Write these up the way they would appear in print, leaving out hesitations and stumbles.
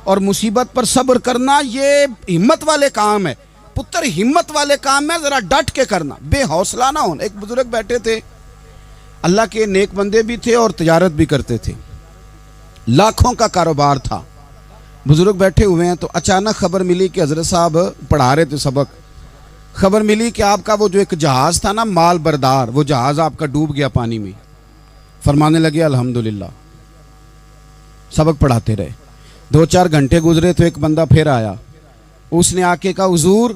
اور مصیبت پر صبر کرنا یہ ہمت والے کام ہے پتر، ہمت والے کام ہے، ذرا ڈٹ کے کرنا، بے حوصلہ نہ ہونا۔ ایک بزرگ بیٹھے تھے، اللہ کے نیک بندے بھی تھے اور تجارت بھی کرتے تھے، لاکھوں کا کاروبار تھا۔ بزرگ بیٹھے ہوئے ہیں تو اچانک خبر ملی کہ حضرت صاحب پڑھا رہے تھے سبق، خبر ملی کہ آپ کا وہ جو ایک جہاز تھا نا مال بردار، وہ جہاز آپ کا ڈوب گیا پانی میں۔ فرمانے لگے الحمدللہ، سبق پڑھاتے رہے۔ 2-4 گھنٹے گزرے تو ایک بندہ پھر آیا، اس نے آ کے کہا حضور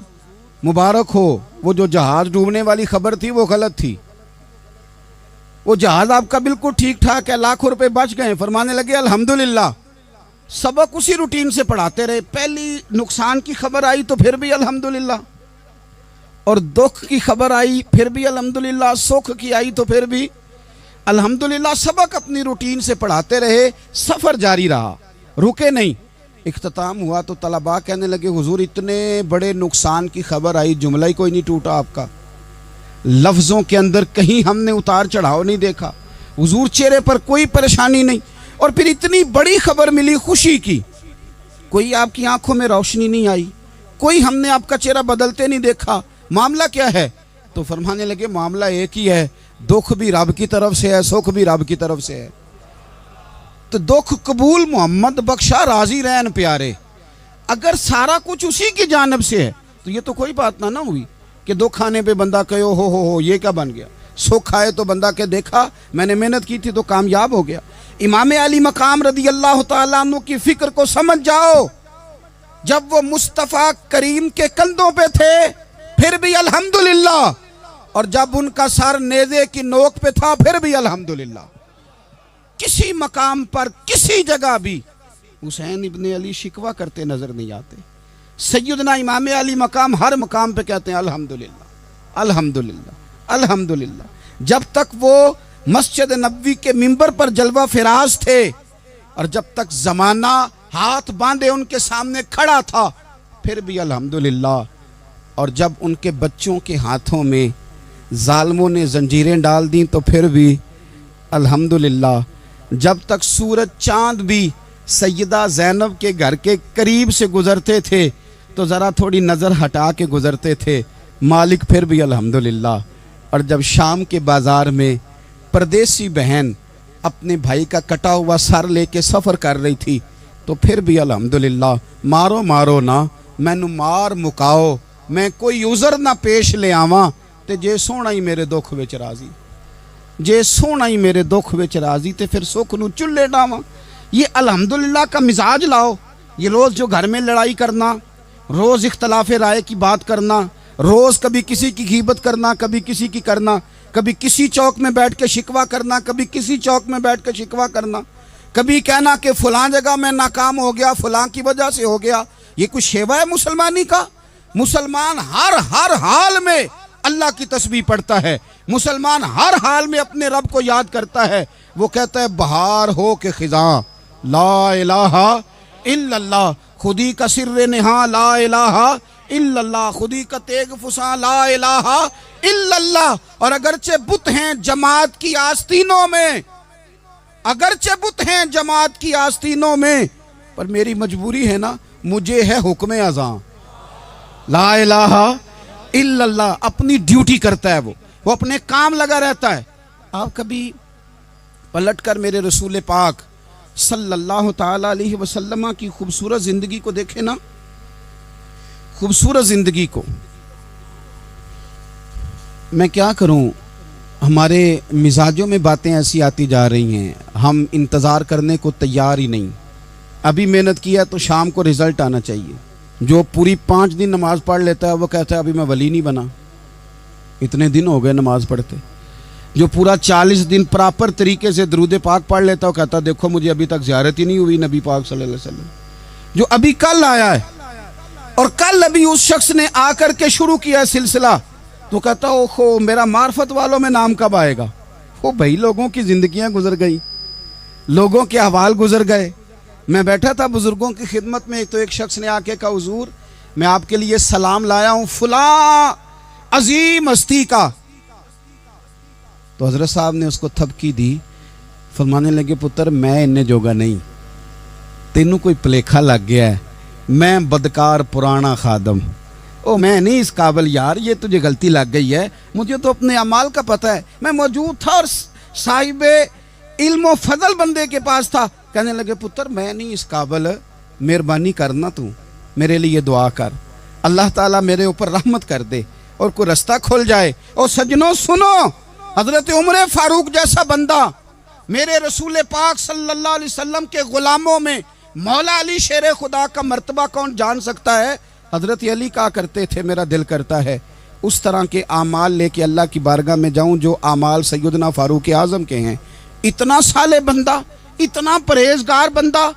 مبارک ہو، وہ جو جہاز ڈوبنے والی خبر تھی وہ غلط تھی، وہ جہاز آپ کا بالکل ٹھیک ٹھاک ہے، لاکھوں روپے بچ گئے۔ فرمانے لگے الحمدللہ۔ سبق اسی روٹین سے پڑھاتے رہے، پہلی نقصان کی خبر آئی تو پھر بھی الحمدللہ، اور دکھ کی خبر آئی پھر بھی الحمدللہ، سکھ کی آئی تو پھر بھی الحمدللہ۔ سبق اپنی روٹین سے پڑھاتے رہے، سفر جاری رہا، رکے نہیں۔ اختتام ہوا تو طلباء کہنے لگے حضور اتنے بڑے نقصان کی خبر آئی، جملہ ہی کوئی نہیں ٹوٹا آپ کا، لفظوں کے اندر کہیں ہم نے اتار چڑھاؤ نہیں دیکھا، حضور چہرے پر کوئی پریشانی نہیں، اور پھر اتنی بڑی خبر ملی خوشی کی، کوئی آپ کی آنکھوں میں روشنی نہیں آئی، کوئی ہم نے آپ کا چہرہ بدلتے نہیں دیکھا، معاملہ کیا ہے؟ تو فرمانے لگے معاملہ ایک ہی ہے، دکھ بھی رب کی طرف سے ہے، سکھ بھی رب کی طرف سے ہے۔ تو دکھ قبول محمد بخشا راضی رہن پیارے، اگر سارا کچھ اسی کی جانب سے ہے تو یہ تو کوئی بات نہ ہوئی کہ دکھ آنے پہ بندہ کہے ہو یہ کیا بن گیا، سکھ آئے تو بندہ کہ دیکھا میں نے محنت کی تھی تو کامیاب ہو گیا۔ امام علی مقام رضی اللہ تعالیٰ عنہ کی فکر کو سمجھ جاؤ، جب وہ مصطفیٰ کریم کے کندھوں پہ تھے پھر بھی الحمدللہ، اور جب ان کا سر نیزے کی نوک پہ تھا پھر بھی الحمدللہ۔ کسی مقام پر کسی جگہ بھی حسین ابن علی شکوہ کرتے نظر نہیں آتے۔ سیدنا امام علی مقام ہر مقام پہ کہتے ہیں الحمدللہ الحمدللہ الحمدللہ۔ جب تک وہ مسجد نبوی کے منبر پر جلوہ فراز تھے اور جب تک زمانہ ہاتھ باندھے ان کے سامنے کھڑا تھا پھر بھی الحمدللہ، اور جب ان کے بچوں کے ہاتھوں میں ظالموں نے زنجیریں ڈال دیں تو پھر بھی الحمدللہ، جب تک سورج چاند بھی سیدہ زینب کے گھر کے قریب سے گزرتے تھے تو ذرا تھوڑی نظر ہٹا کے گزرتے تھے، مالک پھر بھی الحمدللہ۔ اور جب شام کے بازار میں پردیسی بہن اپنے بھائی کا کٹا ہوا سر لے کے سفر کر رہی تھی تو پھر بھی الحمدللہ۔ مارو مارو نہ مینو مار مکاؤ، میں کوئی عذر نہ پیش لے آواں تے جے سونا ہی میرے دکھ وچ راضی، جے سونا ہی میرے دکھ وچ راضی تے پھر سکھ نو چلے ڈاواں۔ یہ الحمدللہ کا مزاج لاؤ۔ یہ روز جو گھر میں لڑائی کرنا، روز اختلاف رائے کی بات کرنا، روز کبھی کسی کی غیبت کرنا، کبھی کسی کی کرنا، کبھی کسی چوک میں بیٹھ کے شکوہ کرنا، کبھی کسی چوک میں بیٹھ کے شکوہ کرنا، کبھی کہنا کہ فلاں جگہ میں ناکام ہو گیا، فلاں کی وجہ سے ہو گیا، یہ کچھ شیوا ہے مسلمانی کا؟ مسلمان ہر حال میں اللہ کی تسبیح پڑھتا ہے، مسلمان ہر حال میں اپنے رب کو یاد کرتا ہے۔ وہ کہتا ہے بہار ہو کے خزاں لا الہ الا اللہ، خودی کا سر نہاں لا الہ الا اللہ، خودی کا تیغ فساں لا الہ الا اللہ۔ اور اگرچہ بت ہیں جماعت کی آستینوں میں، اگرچہ بت ہیں جماعت کی آستینوں میں، پر میری مجبوری ہے نا، مجھے ہے حکم اذاں لا الہ الا اللہ۔ اپنی ڈیوٹی کرتا ہے، وہ اپنے کام لگا رہتا ہے۔ آپ کبھی پلٹ کر میرے رسول پاک صلی اللہ تعالی علیہ وسلم کی خوبصورت زندگی کو دیکھیں نا، خوبصورت زندگی کو۔ میں کیا کروں، ہمارے مزاجوں میں باتیں ایسی آتی جا رہی ہیں، ہم انتظار کرنے کو تیار ہی نہیں۔ ابھی محنت کیا تو شام کو رزلٹ آنا چاہیے۔ جو پوری 5 دن نماز پڑھ لیتا ہے وہ کہتا ہے ابھی میں ولی نہیں بنا، اتنے دن ہو گئے نماز پڑھتے۔ جو پورا 40 دن پراپر طریقے سے درود پاک پڑھ لیتا ہے وہ کہتا ہے دیکھو مجھے ابھی تک زیارت ہی نہیں ہوئی نبی پاک صلی اللہ علیہ وسلم۔ جو ابھی کل آیا ہے اور کل ابھی اس شخص نے آ کر کے شروع کیا ہے سلسلہ، تو کہتا اوہو میرا معرفت والوں میں نام کب آئے گا؟ وہ بھائی لوگوں کی زندگیاں گزر گئی، لوگوں کے احوال گزر گئے۔ میں بیٹھا تھا بزرگوں کی خدمت میں، تو ایک شخص نے آ کے کہا حضور میں آپ کے لیے سلام لایا ہوں فلاں عظیم ہستی کا۔ تو حضرت صاحب نے اس کو تھپکی دی، فرمانے لگے پتر میں انہیں جوگا نہیں، تینوں کوئی پلیکھا لگ گیا ہے، میں بدکار پرانا خادم، او میں نہیں اس قابل یار، یہ تجھے غلطی لگ گئی ہے، مجھے تو اپنے اعمال کا پتہ ہے، میں موجود تھا اور صاحب علم و فضل بندے کے پاس تھا۔ کہنے لگے پتر میں نہیں اس قابل، مہربانی کرنا تو میرے لیے دعا کر، اللہ تعالیٰ میرے اوپر رحمت کر دے اور کوئی رستہ کھل جائے۔ اور سجنوں سنو، حضرت عمر فاروق جیسا بندہ، میرے رسول پاک صلی اللہ علیہ وسلم کے غلاموں میں مولا علی شیر خدا کا مرتبہ کون جان سکتا ہے؟ حضرت علی کہا کرتے تھے میرا دل کرتا ہے اس طرح کے اعمال لے کے اللہ کی بارگاہ میں جاؤں جو اعمال سیدنا فاروق اعظم کے ہیں۔ اتنا صالح بندہ، اتنا پرہیزگار بندہ،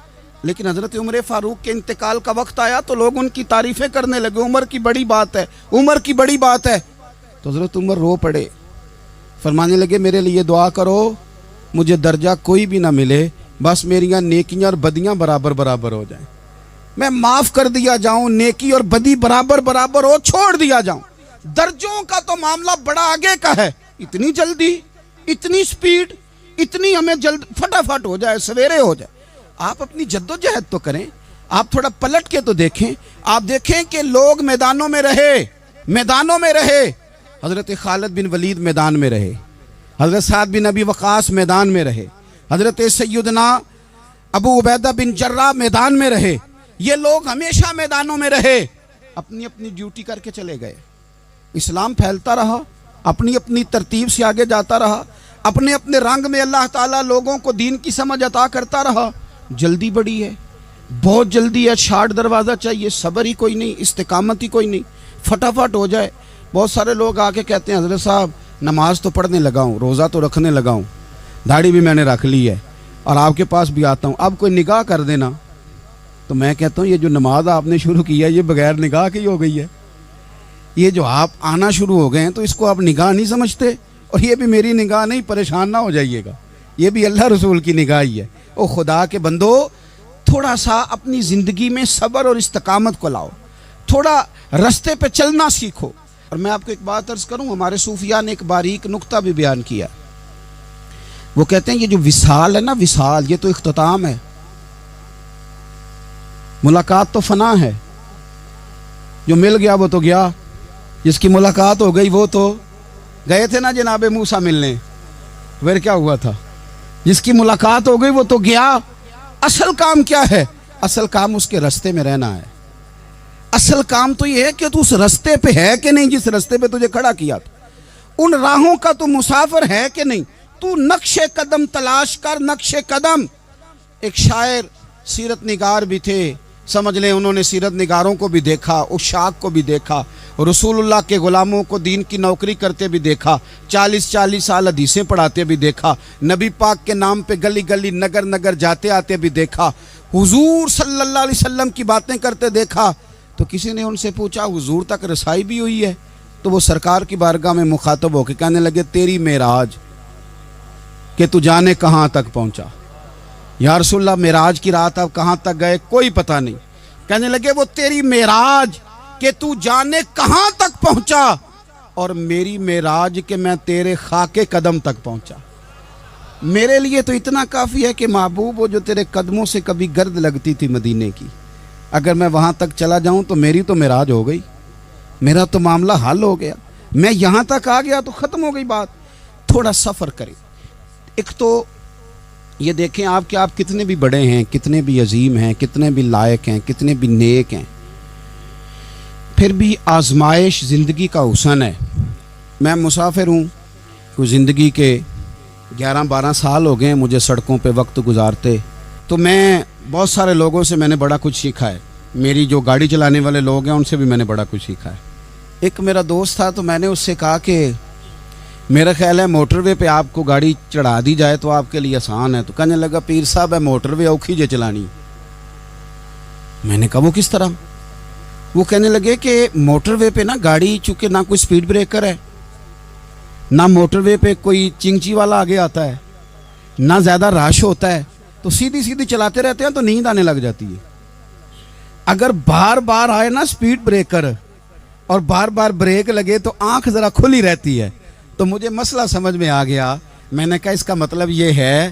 لیکن حضرت عمر فاروق کے انتقال کا وقت آیا تو لوگ ان کی تعریفیں کرنے لگے، عمر کی بڑی بات ہے، عمر کی بڑی بات ہے۔ تو حضرت عمر رو پڑے، فرمانے لگے میرے لیے دعا کرو، مجھے درجہ کوئی بھی نہ ملے، بس میریاں نیکیاں اور بدیاں برابر برابر ہو جائیں، میں معاف کر دیا جاؤں، نیکی اور بدی برابر برابر ہو، چھوڑ دیا جاؤں۔ درجوں کا تو معاملہ بڑا آگے کا ہے، اتنی جلدی، اتنی سپیڈ، اتنی ہمیں جلد فٹافٹ ہو جائے، سویرے ہو جائے۔ آپ اپنی جد و جہد تو کریں، آپ تھوڑا پلٹ کے تو دیکھیں، آپ دیکھیں کہ لوگ میدانوں میں رہے، میدانوں میں رہے، حضرت خالد بن ولید میدان میں رہے، حضرت سعد بن ابی وقاص میدان میں رہے، حضرت سیدنا ابو عبیدہ بن جراح میدان میں رہے، یہ لوگ ہمیشہ میدانوں میں رہے، اپنی اپنی ڈیوٹی کر کے چلے گئے، اسلام پھیلتا رہا، اپنی اپنی ترتیب سے آگے جاتا رہا، اپنے اپنے رنگ میں اللہ تعالیٰ لوگوں کو دین کی سمجھ عطا کرتا رہا۔ جلدی بڑی ہے، بہت جلدی ہے، شارٹ دروازہ چاہیے، صبر ہی کوئی نہیں، استقامت ہی کوئی نہیں، فٹافٹ ہو جائے۔ بہت سارے لوگ آ کے کہتے ہیں حضرت صاحب نماز تو پڑھنے لگا ہوں، روزہ تو رکھنے لگا ہوں، داڑھی بھی میں نے رکھ لی ہے اور آپ کے پاس بھی آتا ہوں، اب کوئی نگاہ کر دینا۔ تو میں کہتا ہوں یہ جو نماز آپ نے شروع کی ہے یہ بغیر نگاہ کی ہو گئی ہے، یہ جو آپ آنا شروع ہو گئے ہیں تو اس کو آپ نگاہ نہیں سمجھتے، اور یہ بھی میری نگاہ نہیں، پریشان نہ ہو جائیے گا، یہ بھی اللہ رسول کی نگاہ ہی ہے۔ او خدا کے بندو، تھوڑا سا اپنی زندگی میں صبر اور استقامت کو لاؤ، تھوڑا رستے پہ چلنا سیکھو۔ اور میں آپ کو ایک بات عرض کروں، ہمارے صوفیاء نے ایک باریک نقطہ بھی بیان کیا، وہ کہتے ہیں یہ جو وصال ہے نا، وصال، یہ تو اختتام ہے، ملاقات تو فنا ہے، جو مل گیا وہ تو گیا، جس کی ملاقات ہو گئی وہ تو گئے تھے نا جناب موسیٰ ملنے، پھر کیا ہوا تھا؟ جس کی ملاقات ہو گئی وہ تو گیا۔ اصل کام کیا ہے؟ اصل کام اس کے رستے میں رہنا ہے، اصل کام تو یہ ہے کہ تو اس رستے پہ ہے کہ نہیں، جس رستے پہ تجھے کھڑا کیا تھا، ان راہوں کا تو مسافر ہے کہ نہیں، تو نقش قدم تلاش کر، نقش قدم۔ ایک شاعر سیرت نگار بھی تھے، سمجھ لیں انہوں نے سیرت نگاروں کو بھی دیکھا، عشاق کو بھی دیکھا، رسول اللہ کے غلاموں کو دین کی نوکری کرتے بھی دیکھا، 40 سال حدیثیں پڑھاتے بھی دیکھا، نبی پاک کے نام پہ گلی گلی نگر نگر جاتے آتے بھی دیکھا، حضور صلی اللہ علیہ وسلم کی باتیں کرتے دیکھا۔ تو کسی نے ان سے پوچھا حضور تک رسائی بھی ہوئی ہے؟ تو وہ سرکار کی بارگاہ میں مخاطب ہو کے کہنے لگے تیری معراج کہ تو جانے کہاں تک پہنچا، یا رسول اللہ معراج کی رات آپ کہاں تک گئے کوئی پتہ نہیں، کہنے لگے وہ تیری معراج کہ تو جانے کہاں تک پہنچا، اور میری معراج کہ میں تیرے خاک قدم تک پہنچا۔ میرے لیے تو اتنا کافی ہے کہ محبوب وہ جو تیرے قدموں سے کبھی گرد لگتی تھی مدینے کی، اگر میں وہاں تک چلا جاؤں تو میری تو معراج ہو گئی، میرا تو معاملہ حل ہو گیا، میں یہاں تک آ گیا تو ختم ہو گئی بات۔ تھوڑا سفر کریں، ایک تو یہ دیکھیں آپ کہ آپ کتنے بھی بڑے ہیں، کتنے بھی عظیم ہیں، کتنے بھی لائق ہیں، کتنے بھی نیک ہیں، پھر بھی آزمائش زندگی کا حسن ہے۔ میں مسافر ہوں، کوئی زندگی کے 11-12 سال ہو گئے مجھے سڑکوں پہ وقت گزارتے، تو میں بہت سارے لوگوں سے میں نے بڑا کچھ سیکھا ہے، میری جو گاڑی چلانے والے لوگ ہیں ان سے بھی میں نے بڑا کچھ سیکھا ہے۔ ایک میرا دوست تھا تو میں نے اس سے کہا کہ میرا خیال ہے موٹر وے پہ آپ کو گاڑی چڑھا دی جائے تو آپ کے لیے آسان ہے، تو کہنے لگا پیر صاحب ہے موٹر وے اوکھی جے چلانی۔ میں نے کہا وہ کس طرح؟ وہ کہنے لگے کہ موٹر وے پہ نا گاڑی چونکہ نہ کوئی سپیڈ بریکر ہے، نہ موٹر وے پہ کوئی چنگچی والا آگے آتا ہے، نہ زیادہ رش ہوتا ہے، تو سیدھی سیدھی چلاتے رہتے ہیں تو نیند آنے لگ جاتی ہے۔ اگر بار بار آئے نا سپیڈ بریکر اور بار بار بریک لگے تو آنکھ ذرا کھلی رہتی ہے۔ تو مجھے مسئلہ سمجھ میں آ گیا، میں نے کہا اس کا مطلب یہ ہے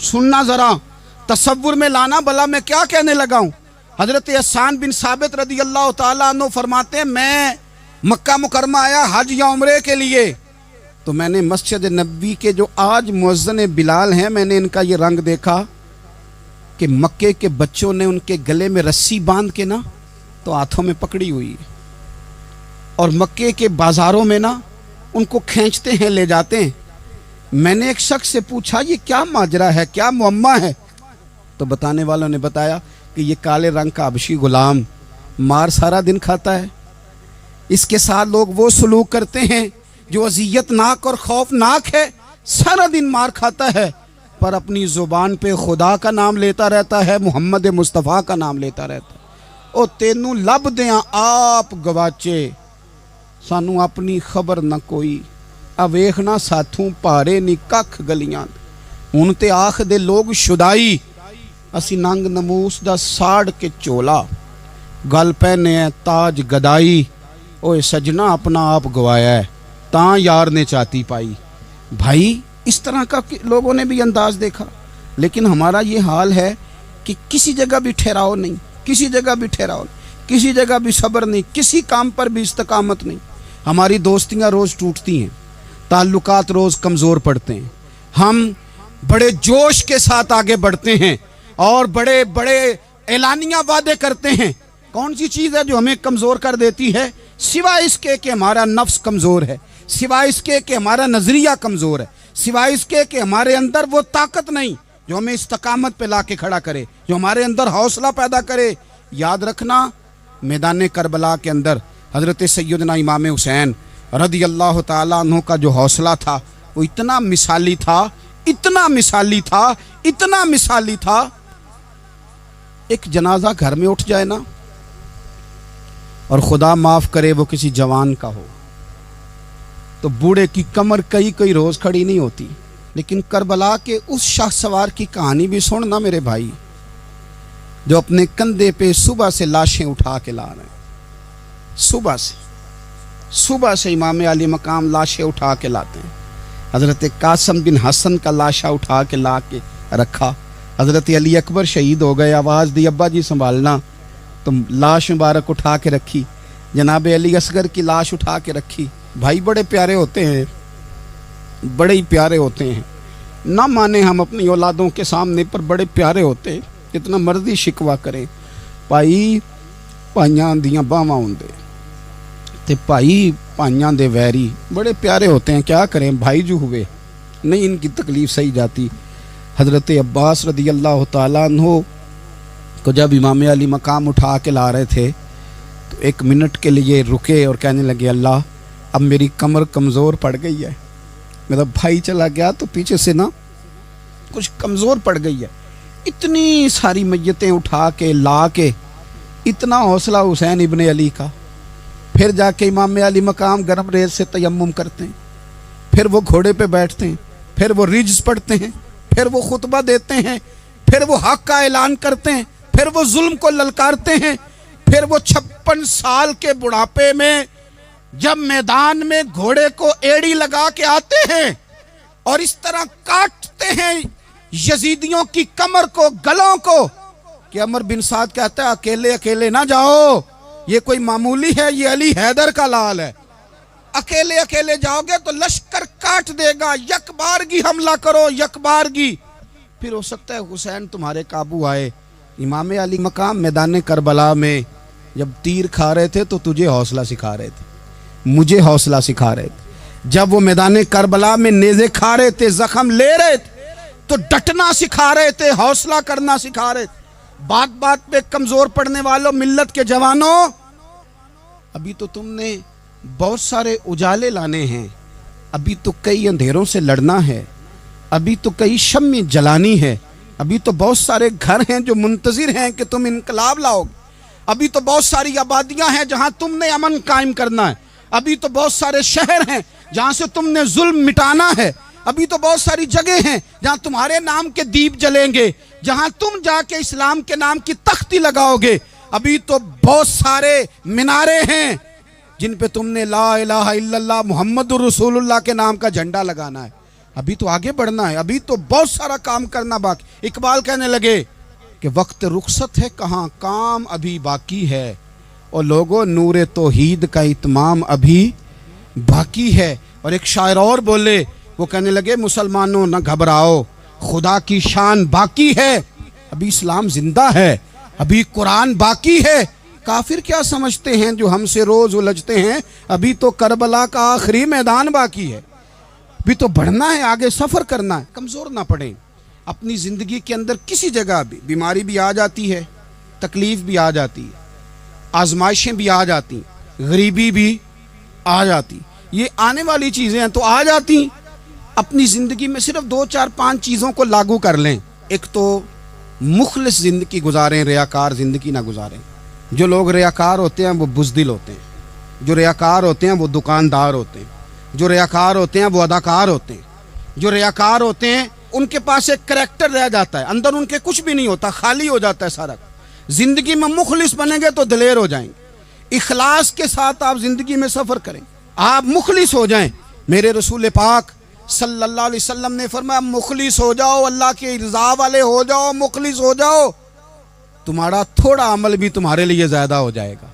سننا ذرا، تصور میں لانا بلا میں کیا کہنے لگا ہوں۔ حضرت حسان بن ثابت رضی اللہ تعالیٰ عنہ فرماتے ہیں میں مکہ مکرمہ آیا حج یا عمرے کے لیے، تو میں نے مسجد نبوی کے جو آج مؤذن بلال ہیں، میں نے ان کا یہ رنگ دیکھا کہ مکے کے بچوں نے ان کے گلے میں رسی باندھ کے نا تو ہاتھوں میں پکڑی ہوئی، اور مکے کے بازاروں میں نا ان کو کھینچتے ہیں لے جاتے ہیں۔ میں نے ایک شخص سے پوچھا یہ کیا ماجرا ہے، کیا معمہ ہے؟ تو بتانے والوں نے بتایا کہ یہ کالے رنگ کا حبشی غلام مار سارا دن کھاتا ہے، اس کے ساتھ لوگ وہ سلوک کرتے ہیں جو اذیت ناک اور خوفناک ہے، سارا دن مار کھاتا ہے پر اپنی زبان پہ خدا کا نام لیتا رہتا ہے، محمد مصطفیٰ کا نام لیتا رہتا ہے۔ او تینوں لب دیاں آپ گواچے، سانو اپنی خبر نہ کوئی، اویخنا ساتھوں پارے نی ککھ گلیاں، ہن تے آخ دے لوگ شدائی، اسی ننگ نموس دا ساڑ کے چولا، گل پہنے ہے تاج گدائی، اوے سجنا اپنا آپ گوایا ہے تاں یار نے چاتی پائی۔ بھائی اس طرح کا لوگوں نے بھی انداز دیکھا، لیکن ہمارا یہ حال ہے کہ کسی جگہ بھی ٹھہراؤ نہیں، کسی جگہ بھی ٹھہراؤ نہیں، کسی جگہ بھی صبر نہیں، کسی کام پر بھی استقامت نہیں۔ ہماری دوستیاں روز ٹوٹتی ہیں، تعلقات روز کمزور پڑتے ہیں، ہم بڑے جوش کے ساتھ آگے بڑھتے ہیں اور بڑے بڑے اعلانیہ وعدے کرتے ہیں۔ کون سی چیز ہے جو ہمیں کمزور کر دیتی ہے؟ سوائے اس کے کہ ہمارا نفس کمزور ہے، سوائے اس کے کہ ہمارا نظریہ کمزور ہے، سوائے اس کے کہ ہمارے اندر وہ طاقت نہیں جو ہمیں استقامت پہ لا کے کھڑا کرے، جو ہمارے اندر حوصلہ پیدا کرے۔ یاد رکھنا میدان کربلا کے اندر حضرت سیدنا امام حسین رضی اللہ تعالیٰ عنہ کا جو حوصلہ تھا وہ اتنا مثالی تھا، اتنا مثالی تھا، اتنا مثالی تھا۔ ایک جنازہ گھر میں اٹھ جائے نا، اور خدا معاف کرے وہ کسی جوان کا ہو، تو بوڑھے کی کمر کئی روز کھڑی نہیں ہوتی۔ لیکن کربلا کے اس شاہ سوار کی کہانی بھی سننا میرے بھائی، جو اپنے کندھے پہ صبح سے لاشیں اٹھا کے لا رہے ہیں، صبح سے امام علی مقام لاشیں اٹھا کے لاتے ہیں۔ حضرت قاسم بن حسن کا لاشا اٹھا کے لا کے رکھا، حضرت علی اکبر شہید ہو گئے، آواز دی ابا جی سنبھالنا، تو لاش مبارک اٹھا کے رکھی، جناب علی اصغر کی لاش اٹھا کے رکھی۔ بھائی بڑے پیارے ہوتے ہیں، بڑے ہی پیارے ہوتے ہیں، نہ مانے ہم اپنی اولادوں کے سامنے، پر بڑے پیارے ہوتے ہیں، جتنا مرضی شکوہ کریں۔ بھائی پائیاں دیاں باواں ہوندے تے بھائی پائیاں دے ویری، بڑے پیارے ہوتے ہیں، کیا کریں بھائی جو ہوئے نہیں ان کی تکلیف سہی جاتی۔ حضرت عباس رضی اللہ تعالیٰ عنہ کو جب امام علی مقام اٹھا کے لا رہے تھے تو ایک منٹ کے لیے رکے اور کہنے لگے اللہ اب میری کمر کمزور پڑ گئی ہے، میرا بھائی چلا گیا تو پیچھے سے نا کچھ کمزور پڑ گئی ہے۔ اتنی ساری میتیں اٹھا کے لا کے، اتنا حوصلہ حسین ابن علی کا، پھر جا کے امام علی مقام گرم ریت سے تیمم کرتے ہیں، پھر وہ گھوڑے پہ بیٹھتے ہیں، پھر وہ رجز پڑھتے ہیں، پھر وہ خطبہ دیتے ہیں، پھر وہ حق کا اعلان کرتے ہیں، پھر وہ ظلم کو للکارتے ہیں، پھر وہ 56 سال کے بڑھاپے میں جب میدان میں گھوڑے کو ایڑی لگا کے آتے ہیں اور اس طرح کاٹتے ہیں یزیدیوں کی کمر کو، گلوں کو، کہ عمر بن سعد کہتا ہے اکیلے اکیلے نہ جاؤ، یہ کوئی معمولی ہے، یہ علی حیدر کا لال ہے، اکیلے اکیلے جاؤ گے تو لشکر کاٹ دے گا، یک بارگی حملہ کرو، یک بارگی، پھر ہو سکتا ہے حسین تمہارے قابو آئے۔ امام علی مقام میدان کربلا میں جب تیر کھا رہے تھے تو تجھے حوصلہ سکھا رہے تھے، مجھے حوصلہ سکھا رہے تھے۔ جب وہ میدان کربلا میں نیزے کھا رہے تھے، زخم لے رہے تھے تو ڈٹنا سکھا رہے تھے، حوصلہ کرنا سکھا رہے تھے۔ بات بات پہ کمزور پڑنے والوں، ملت کے جوانوں، ابھی تو تم نے بہت سارے اجالے لانے ہیں، ابھی تو کئی اندھیروں سے لڑنا ہے، ابھی تو کئی شمع جلانی ہے، ابھی تو بہت سارے گھر ہیں جو منتظر ہیں کہ تم انقلاب لاؤ گے، ابھی تو بہت ساری آبادیاں ہیں جہاں تم نے امن قائم کرنا ہے، ابھی تو بہت سارے شہر ہیں جہاں سے تم نے ظلم مٹانا ہے، ابھی تو بہت ساری جگہ ہیں جہاں تمہارے نام کے دیپ جلیں گے، جہاں تم جا کے اسلام کے نام کی تختی لگاؤ گے، ابھی تو بہت سارے مینارے ہیں جن پہ تم نے لا الہ الا اللہ محمد الرسول اللہ کے نام کا جھنڈا لگانا ہے۔ ابھی تو آگے بڑھنا ہے, ابھی تو بہت سارا کام کرنا باقی. اقبال کہنے لگے کہ وقت رخصت ہے کہاں, کام ابھی باقی ہے, اور لوگوں نور توحید کا اتمام ابھی باقی ہے. اور ایک شاعر اور بولے, وہ کہنے لگے مسلمانوں نہ گھبراؤ, خدا کی شان باقی ہے, ابھی اسلام زندہ ہے, ابھی قرآن باقی ہے. کافر کیا سمجھتے ہیں جو ہم سے روز الجھتے ہیں, ابھی تو کربلا کا آخری میدان باقی ہے, ابھی تو بڑھنا ہے, آگے سفر کرنا ہے. کمزور نہ پڑیں. اپنی زندگی کے اندر کسی جگہ بھی بیماری بھی آ جاتی ہے, تکلیف بھی آ جاتی ہے, آزمائشیں بھی آ جاتی, غریبی بھی آ جاتی, یہ آنے والی چیزیں ہیں تو آ جاتی. اپنی زندگی میں صرف 2 4 5 چیزوں کو لاگو کر لیں. ایک تو مخلص زندگی گزاریں, ریاکار زندگی نہ گزاریں. جو لوگ ریاکار ہوتے ہیں وہ بزدل ہوتے ہیں, جو ریاکار ہوتے ہیں وہ دکاندار ہوتے ہیں, جو ریاکار ہوتے ہیں وہ اداکار ہوتے ہیں, جو ریاکار ہوتے ہیں ان کے پاس ایک کریکٹر رہ جاتا ہے, اندر ان کے کچھ بھی نہیں ہوتا, خالی ہو جاتا ہے سارا. زندگی میں مخلص بنیں گے تو دلیر ہو جائیں گے. اخلاص کے ساتھ آپ زندگی میں سفر کریں, آپ مخلص ہو جائیں. میرے رسول پاک صلی اللہ علیہ وسلم نے فرمایا مخلص ہو جاؤ, اللہ کے رضا والے ہو جاؤ, مخلص ہو جاؤ, تمہارا تھوڑا عمل بھی تمہارے لیے زیادہ ہو جائے گا,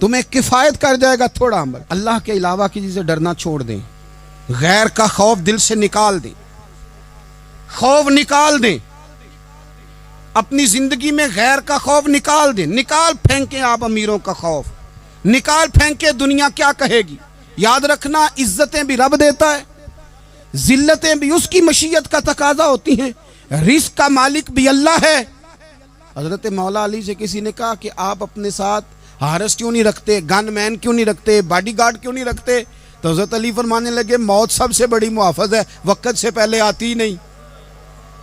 تمہیں کفایت کر جائے گا تھوڑا عمل. اللہ کے علاوہ کسی سے ڈرنا چھوڑ دیں, غیر کا خوف دل سے نکال دیں, خوف نکال دیں. اپنی زندگی میں غیر کا خوف نکال دیں, نکال پھینکیں آپ امیروں کا خوف, نکال پھینکیں دنیا کیا کہے گی. یاد رکھنا عزتیں بھی رب دیتا ہے, ذلتیں بھی اس کی مشیت کا تقاضا ہوتی ہیں, رزق کا مالک بھی اللہ ہے. حضرت مولا علی سے کسی نے کہا کہ آپ اپنے ساتھ ہارس کیوں نہیں رکھتے, گن مین کیوں نہیں رکھتے, باڈی گارڈ کیوں نہیں رکھتے؟ تو حضرت علی فرمانے لگے موت سب سے بڑی محافظ ہے, وقت سے پہلے آتی نہیں,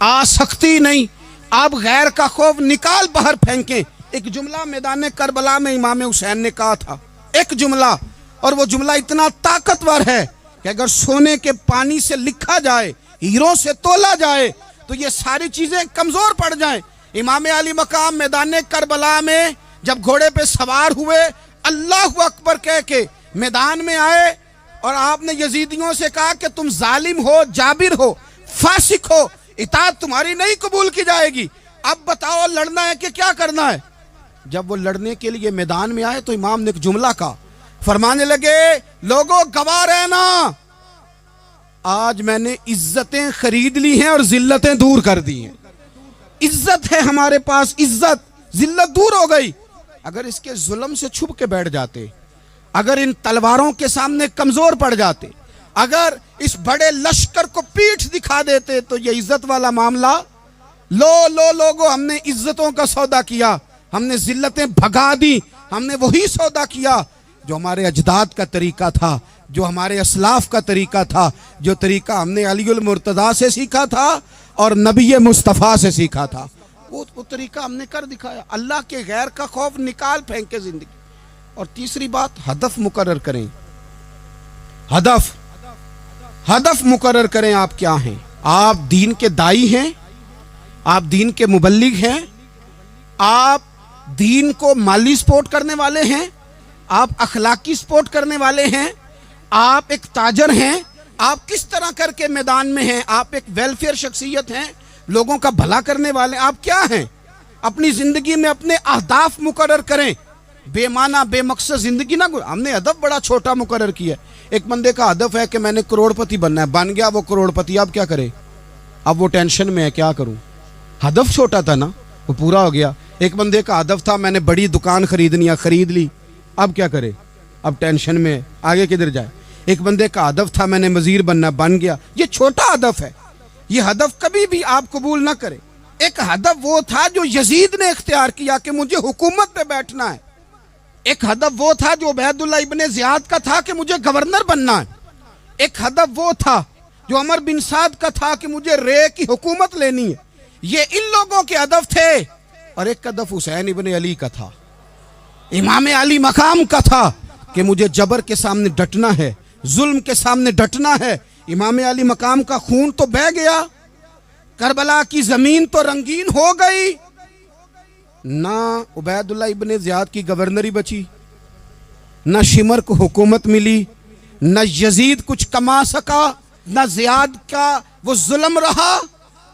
آ سکتی نہیں. آپ غیر کا خوف نکال باہر پھینکیں. ایک جملہ میدان کربلا میں امام حسین نے کہا تھا, ایک جملہ, اور وہ جملہ اتنا طاقتور ہے کہ اگر سونے کے پانی سے لکھا جائے, ہیروں سے تولا جائے تو یہ ساری چیزیں کمزور پڑ جائیں. امام علی مقام میدان کربلا میں جب گھوڑے پہ سوار ہوئے, اللہ اکبر کہہ کے میدان میں آئے, اور آپ نے یزیدیوں سے کہا کہ تم ظالم ہو, جابر ہو, فاسق ہو, اطاعت تمہاری نہیں قبول کی جائے گی, اب بتاؤ لڑنا ہے کہ کیا کرنا ہے. جب وہ لڑنے کے لیے میدان میں آئے تو امام نے ایک جملہ کہا, فرمانے لگے لوگوں گواہ رہنا, آج میں نے عزتیں خرید لی ہیں اور ذلتیں دور کر دی ہیں. عزت ہے ہمارے پاس, عزت, ذلت دور ہو گئی. اگر اس کے ظلم سے چھپ کے بیٹھ جاتے, اگر ان تلواروں کے سامنے کمزور پڑ جاتے, اگر اس بڑے لشکر کو پیٹھ دکھا دیتے, تو یہ عزت والا معاملہ لوگوں ہم نے عزتوں کا سودا کیا, ہم نے ذلتیں بھگا دی, ہم نے وہی سودا کیا جو ہمارے اجداد کا طریقہ تھا, جو ہمارے اسلاف کا طریقہ تھا, جو طریقہ ہم نے علی المرتضیٰ سے سیکھا تھا اور نبی مصطفیٰ سے سیکھا تھا, وہ طریقہ ہم نے کر دکھایا. اللہ کے غیر کا خوف نکال پھینکے زندگی. اور تیسری بات, ہدف مقرر کریں. ہدف مقرر کریں. آپ کیا ہیں؟ آپ دین کے دائی ہیں, آپ دین کے مبلغ ہیں, آپ دین کو مالی سپورٹ کرنے والے ہیں, آپ اخلاقی سپورٹ کرنے والے ہیں, آپ ایک تاجر ہیں, آپ کس طرح کر کے میدان میں ہیں, آپ ایک ویلفیئر شخصیت ہیں, لوگوں کا بھلا کرنے والے, آپ کیا ہیں؟ اپنی زندگی میں اپنے اہداف مقرر کریں. بے معنی بے مقصد زندگی نہ. ہم نے ہدف بڑا چھوٹا مقرر کیا. ایک بندے کا ہدف ہے کہ میں نے کروڑ پتی بننا ہے, بن گیا وہ کروڑ پتی, اب کیا کرے؟ اب وہ ٹینشن میں ہے, کیا کروں؟ ہدف چھوٹا تھا نا, وہ پورا ہو گیا. ایک بندے کا ہدف تھا میں نے بڑی دکان خریدنی ہے, خرید لی, اب کیا کرے؟ اب ٹینشن میں ہے, آگے کدھر جائے؟ ایک بندے کا ہدف تھا میں نے وزیر بننا, بن گیا. یہ چھوٹا ہدف ہے, یہ ہدف کبھی بھی آپ قبول نہ کریں. ایک ہدف وہ تھا جو یزید نے اختیار کیا کہ مجھے حکومت پہ بیٹھنا ہے. ایک ہدف وہ تھا جو عبید اللہ ابن زیاد کا تھا کہ مجھے گورنر بننا ہے. ایک ہدف وہ تھا جو عمر بن سعد کا تھا کہ مجھے رے کی حکومت لینی ہے. یہ ان لوگوں کے ہدف تھے. اور ایک ہدف حسین ابن علی کا تھا, امام علی مقام کا تھا کہ مجھے جبر کے سامنے ڈٹنا ہے, ظلم کے سامنے ڈٹنا ہے. امام علی مقام کا خون تو بہہ گیا, کربلا کی زمین تو رنگین ہو گئی, نہ عبید اللہ ابن زیاد کی گورنری بچی, نہ شمر کو حکومت ملی, نہ یزید کچھ کما سکا, نہ زیاد کا وہ ظلم رہا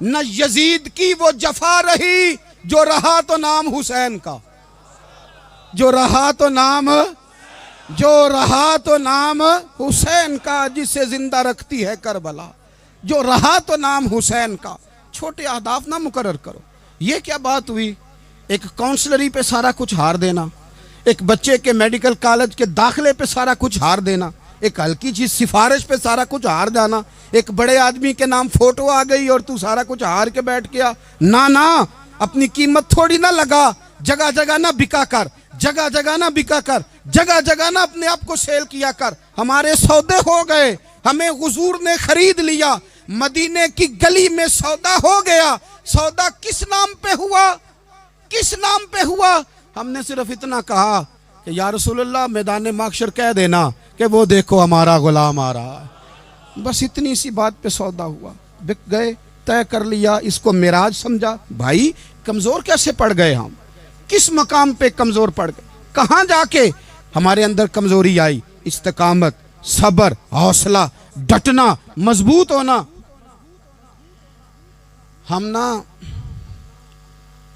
نہ یزید کی وہ جفا رہی، جو رہا تو نام حسین کا، جو رہا تو نام حسین کا، جسے زندہ رکھتی ہے کربلا، جو رہا تو نام حسین کا۔ چھوٹے اہداف نہ مقرر کرو۔ یہ کیا بات ہوئی؟ ایک کاؤنسلری پہ سارا کچھ ہار دینا، ایک بچے کے میڈیکل کالج کے داخلے پہ سارا کچھ ہار دینا، ایک ہلکی چیز سفارش پہ سارا کچھ ہار جانا، ایک بڑے آدمی کے نام فوٹو آ گئی اور تو سارا کچھ ہار کے بیٹھ گیا۔ نہ اپنی قیمت تھوڑی نہ لگا، جگہ جگہ نہ بکا کر، جگہ جگہ نہ بکا کر، جگہ جگہ نہ اپنے آپ کو سیل کیا کر۔ ہمارے سودے ہو گئے، ہمیں حضور نے خرید لیا، مدینے کی گلی میں سودا ہو گیا۔ سودا کس نام پہ ہوا؟ کس نام پہ ہوا؟ ہم نے صرف اتنا کہا کہ یا رسول اللہ میدان محشر کہہ دینا کہ وہ دیکھو ہمارا غلام آ رہا ہے۔ بس اتنی سی بات پہ سودا ہوا، بک گئے، طے کر لیا، اس کو معراج سمجھا۔ بھائی کمزور کیسے پڑ گئے ہم؟ کس مقام پہ کمزور پڑ گئے؟ کہاں جا کے ہمارے اندر کمزوری آئی؟ استقامت، صبر، حوصلہ، ڈٹنا، مضبوط ہونا۔ ہم نا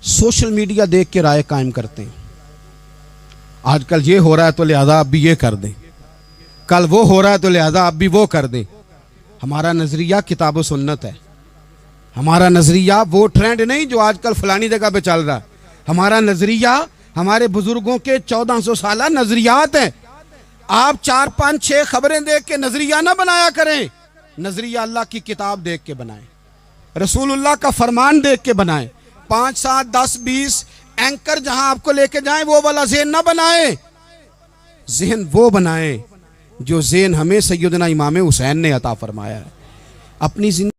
سوشل میڈیا دیکھ کے رائے قائم کرتے ہیں، آج کل یہ ہو رہا ہے تو لہذا اب بھی یہ کر دیں، کل وہ ہو رہا ہے تو لہذا اب بھی وہ کر دیں۔ ہمارا نظریہ کتاب و سنت ہے، ہمارا نظریہ وہ ٹرینڈ نہیں جو آج کل فلانی جگہ پہ چل رہا ہے۔ ہمارا نظریہ ہمارے بزرگوں کے 1400 سالہ نظریات ہیں۔ آپ 4 5 6 خبریں دیکھ کے نظریہ نہ بنایا کریں، نظریہ اللہ کی کتاب دیکھ کے بنائیں، رسول اللہ کا فرمان دیکھ کے بنائیں۔ 5 7 10 20 اینکر جہاں آپ کو لے کے جائیں وہ والا ذہن نہ بنائیں، ذہن وہ بنائیں جو ذہن ہمیں سیدنا امام حسین نے عطا فرمایا ہے۔ اپنی زندگی